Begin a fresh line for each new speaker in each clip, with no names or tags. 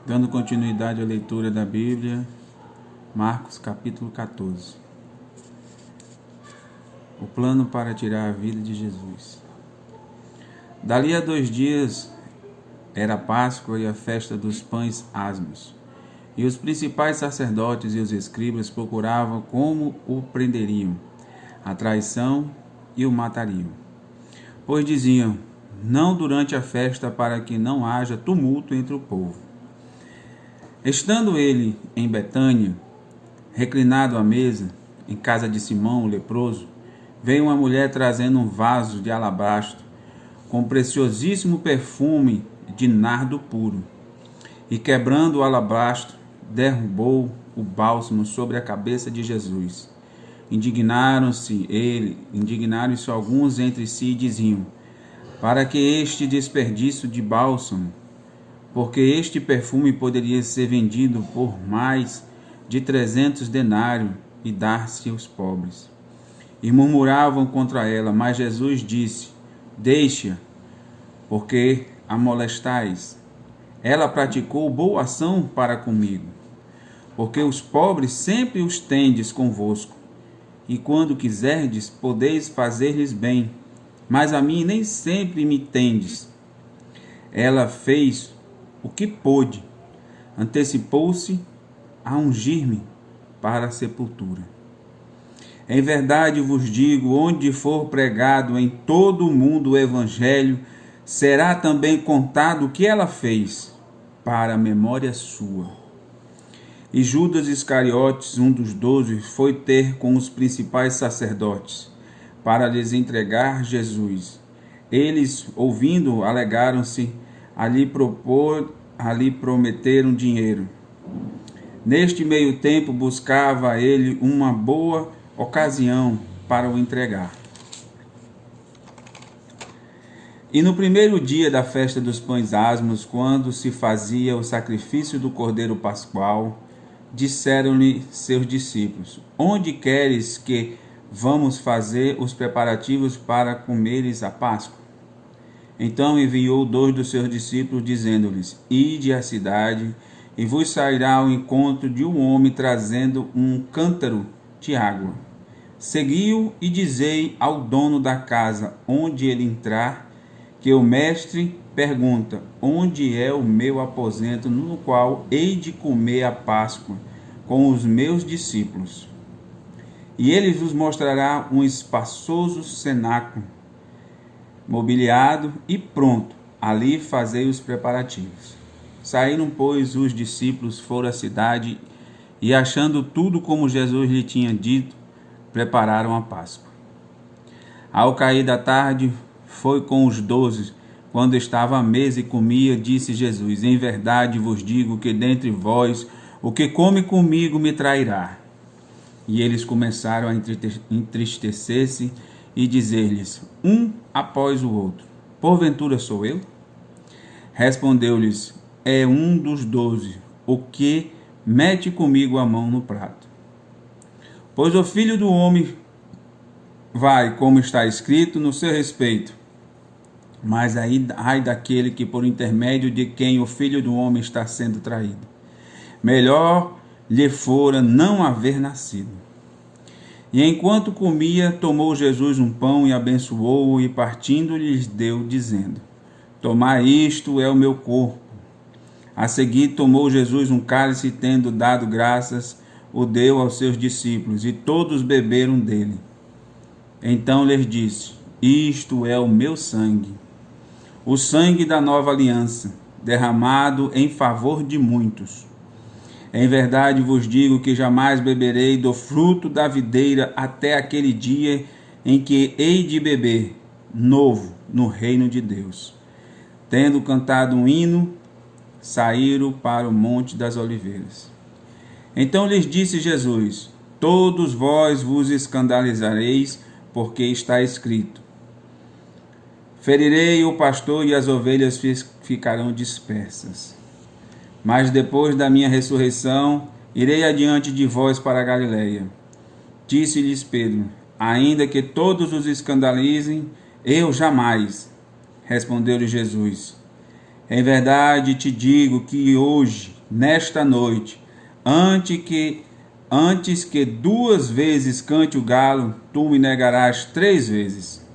Dando continuidade à leitura da Bíblia, Marcos capítulo 14. O plano para tirar a vida de Jesus. Dali a 2 dias era a Páscoa e a festa dos pães asmos. E os principais sacerdotes e os escribas procuravam como o prenderiam, a traição, e o matariam. Pois diziam, não durante a festa, para que não haja tumulto entre o povo. Estando ele em Betânia, reclinado à mesa, em casa de Simão, o leproso, veio uma mulher trazendo um vaso de alabastro, com preciosíssimo perfume de nardo puro, e quebrando o alabastro, derrubou o bálsamo sobre a cabeça de Jesus. Indignaram-se alguns entre si e diziam, para que este desperdício de bálsamo? Porque este perfume poderia ser vendido por mais de 300 denários e dar-se aos pobres. E murmuravam contra ela, mas Jesus disse, deixa, porque a molestais. Ela praticou boa ação para comigo, porque os pobres sempre os tendes convosco, e quando quiserdes, podeis fazer-lhes bem, mas a mim nem sempre me tendes. Ela fez o que pôde, antecipou-se a ungir-me para a sepultura. Em verdade vos digo, onde for pregado em todo o mundo o Evangelho, será também contado o que ela fez, para a memória sua. E Judas Iscariotes, um dos 12, foi ter com os principais sacerdotes, para lhes entregar Jesus. Eles, ouvindo, alegaram-se, ali prometeram dinheiro. Neste meio tempo, buscava ele uma boa ocasião para o entregar. E no primeiro dia da festa dos pães asmos, quando se fazia o sacrifício do cordeiro pascual, disseram-lhe seus discípulos, onde queres que vamos fazer os preparativos para comeres a Páscoa? Então enviou 2 dos seus discípulos, dizendo-lhes, ide à cidade, e vos sairá ao encontro de um homem trazendo um cântaro de água. Segui-o e dizei ao dono da casa, onde ele entrar, que o mestre pergunta, onde é o meu aposento, no qual hei de comer a Páscoa com os meus discípulos? E ele vos mostrará um espaçoso cenáculo, mobiliado e pronto, ali fazei os preparativos. Saíram, pois, os discípulos, foram à cidade, e achando tudo como Jesus lhe tinha dito, prepararam a Páscoa. Ao cair da tarde, foi com os 12, quando estava à mesa e comia, disse Jesus, em verdade vos digo que dentre vós, o que come comigo me trairá. E eles começaram a entristecer-se e dizer-lhes, um após o outro, porventura sou eu? Respondeu-lhes, é um dos 12, o que mete comigo a mão no prato. Pois o Filho do Homem vai, como está escrito, no seu respeito. Mas ai daquele que por intermédio de quem o Filho do Homem está sendo traído. Melhor lhe fora não haver nascido. E enquanto comia, tomou Jesus um pão e abençoou-o, e partindo lhes deu, dizendo, tomai isto, é o meu corpo. A seguir tomou Jesus um cálice, e tendo dado graças, o deu aos seus discípulos, e todos beberam dele. Então lhes disse, isto é o meu sangue, o sangue da nova aliança, derramado em favor de muitos. Em verdade vos digo que jamais beberei do fruto da videira até aquele dia em que hei de beber novo no reino de Deus. Tendo cantado um hino, saíram para o Monte das Oliveiras. Então lhes disse Jesus, todos vós vos escandalizareis, porque está escrito, ferirei o pastor e as ovelhas ficarão dispersas. Mas depois da minha ressurreição, irei adiante de vós para a Galileia. Disse-lhes Pedro, ainda que todos os escandalizem, eu jamais. Respondeu-lhe Jesus, em verdade te digo que hoje, nesta noite, antes que 2 vezes cante o galo, tu me negarás 3 vezes.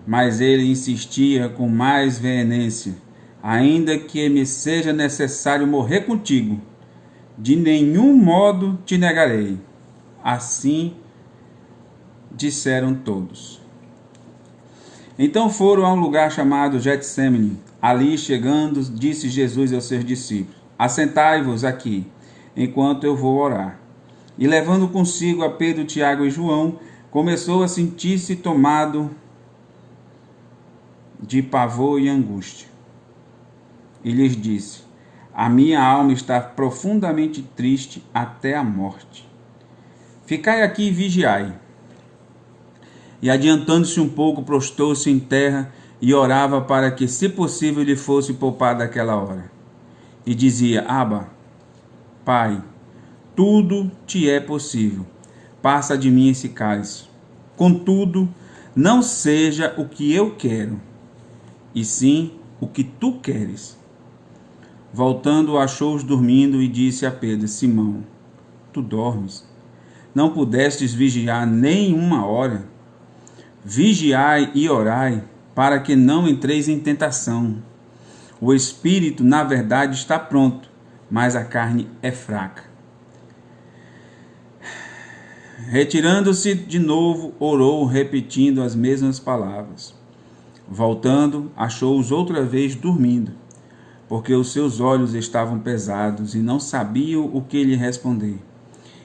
Mas ele insistia com mais veemência: ainda que me seja necessário morrer contigo, de nenhum modo te negarei. Assim disseram todos. Então foram a um lugar chamado Getsêmani. Ali, chegando, disse Jesus aos seus discípulos: assentai-vos aqui, enquanto eu vou orar. E levando consigo a Pedro, Tiago e João, começou a sentir-se tomado de pavor e angústia. E lhes disse: a minha alma está profundamente triste até a morte. Ficai aqui e vigiai. E adiantando-se um pouco, prostou-se em terra e orava para que, se possível, lhe fosse poupada aquela hora. E dizia: Abba, Pai, tudo te é possível. Passa de mim esse cálice. Contudo, não seja o que eu quero, e sim o que tu queres. Voltando, achou-os dormindo e disse a Pedro: Simão, tu dormes? Não pudestes vigiar nem uma hora? Vigiai e orai, para que não entreis em tentação. O espírito, na verdade, está pronto, mas a carne é fraca. Retirando-se de novo, orou, repetindo as mesmas palavras. Voltando, achou-os outra vez dormindo, porque os seus olhos estavam pesados e não sabiam o que lhe responder.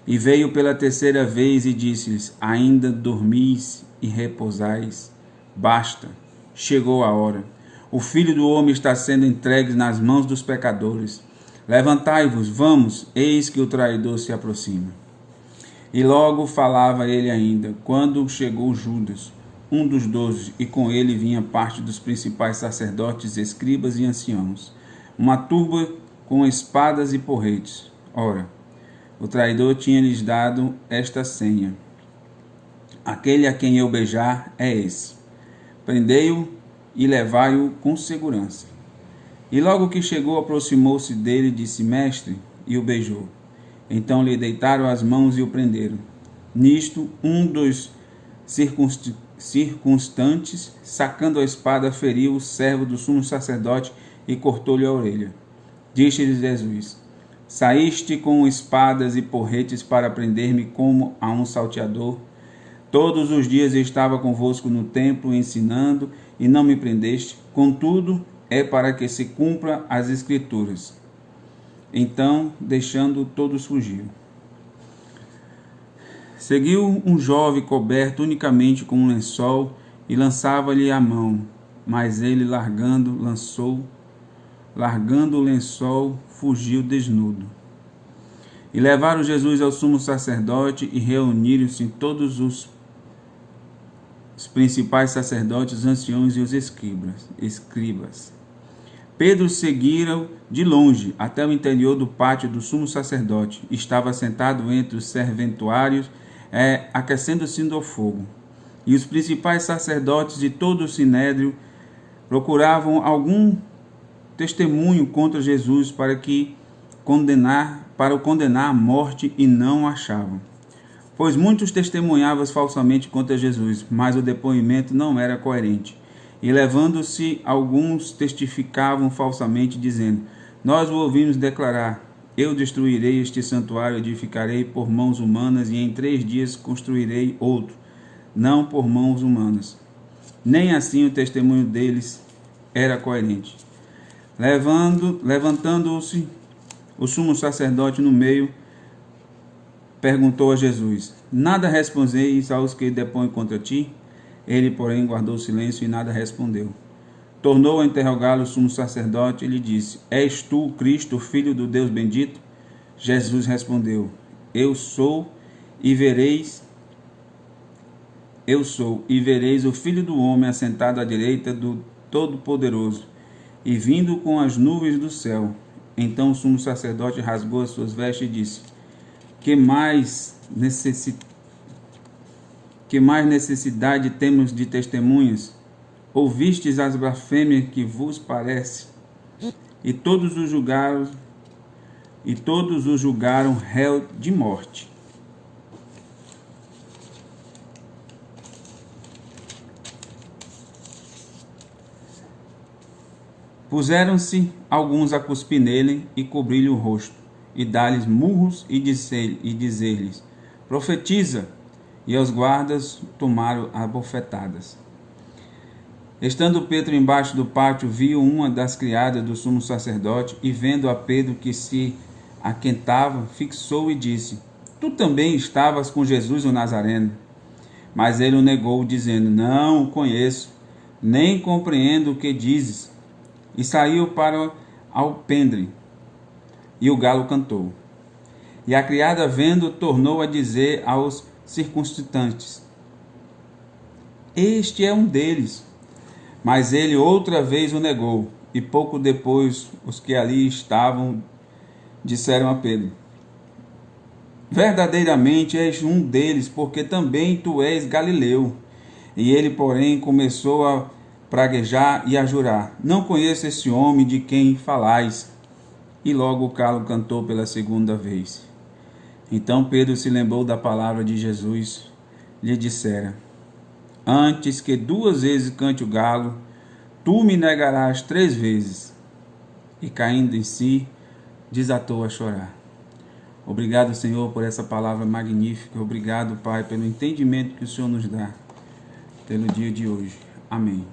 E veio pela 3ª vez e disse-lhes: ainda dormis e repousais? Basta, chegou a hora. O Filho do Homem está sendo entregue nas mãos dos pecadores. Levantai-vos, vamos, eis que o traidor se aproxima. E logo falava ele ainda, quando chegou Judas, um dos 12, e com ele vinha parte dos principais sacerdotes, escribas e anciãos, uma turba com espadas e porretes. Ora, o traidor tinha-lhes dado esta senha: aquele a quem eu beijar é esse. Prendei-o e levai-o com segurança. E logo que chegou, aproximou-se dele e disse: Mestre, e o beijou. Então lhe deitaram as mãos e o prenderam. Nisto, um dos circunstantes, sacando a espada, feriu o servo do sumo sacerdote e cortou-lhe a orelha. Disse-lhe Jesus: saíste com espadas e porretes para prender-me como a um salteador? Todos os dias estava convosco no templo ensinando e não me prendeste. Contudo, é para que se cumpra as Escrituras. Então, deixando, todos fugiram. Seguiu um jovem coberto unicamente com um lençol e lançava-lhe a mão, mas ele, largando o lençol, fugiu desnudo. E levaram Jesus ao sumo sacerdote e reuniram-se todos os principais sacerdotes, os anciãos e os escribas. Pedro seguiram de longe até o interior do pátio do sumo sacerdote. Estava sentado entre os serventuários, aquecendo-se no fogo. E os principais sacerdotes e todo o sinédrio procuravam algum testemunho contra Jesus para o condenar à morte, e não o achavam. Pois muitos testemunhavam falsamente contra Jesus, mas o depoimento não era coerente. E levando-se, alguns testificavam falsamente, dizendo: nós o ouvimos declarar: eu destruirei este santuário, edificarei por mãos humanas, e em 3 dias construirei outro, não por mãos humanas. Nem assim o testemunho deles era coerente. Levantando-se o sumo sacerdote no meio, perguntou a Jesus: nada respondeis aos que depõem contra ti? Ele, porém, guardou silêncio e nada respondeu. Tornou a interrogá-lo o sumo sacerdote e lhe disse: és tu o Cristo, o Filho do Deus bendito? Jesus respondeu: eu sou, e vereis o Filho do Homem assentado à direita do Todo-Poderoso, e vindo com as nuvens do céu. Então o sumo sacerdote rasgou as suas vestes e disse: que mais necessidade temos de testemunhas? Ouvistes as blasfêmias que vos parece? E todos o julgaram e todos o julgaram réu de morte. Puseram-se alguns a cuspir nele e cobrir-lhe o rosto, e dar-lhes murros e dizer-lhes: profetiza! E os guardas tomaram a bofetadas. Estando Pedro embaixo do pátio, viu uma das criadas do sumo sacerdote, e vendo a Pedro que se aquentava, fixou e disse: tu também estavas com Jesus o Nazareno. Mas ele o negou, dizendo: não o conheço, nem compreendo o que dizes. E saiu para o alpendre, e o galo cantou. E a criada, vendo, tornou a dizer aos circunstantes: este é um deles. Mas ele outra vez o negou. E pouco depois os que ali estavam disseram a Pedro: verdadeiramente és um deles, porque também tu és galileu. E ele, porém, começou a praguejar e a jurar: não conheço esse homem de quem falais. E logo o galo cantou pela segunda vez. Então Pedro se lembrou da palavra de Jesus, lhe dissera: antes que 2 vezes cante o galo, tu me negarás 3 vezes. E caindo em si, desatou a chorar. Obrigado, Senhor, por essa palavra magnífica. Obrigado, Pai, pelo entendimento que o Senhor nos dá pelo dia de hoje. Amém.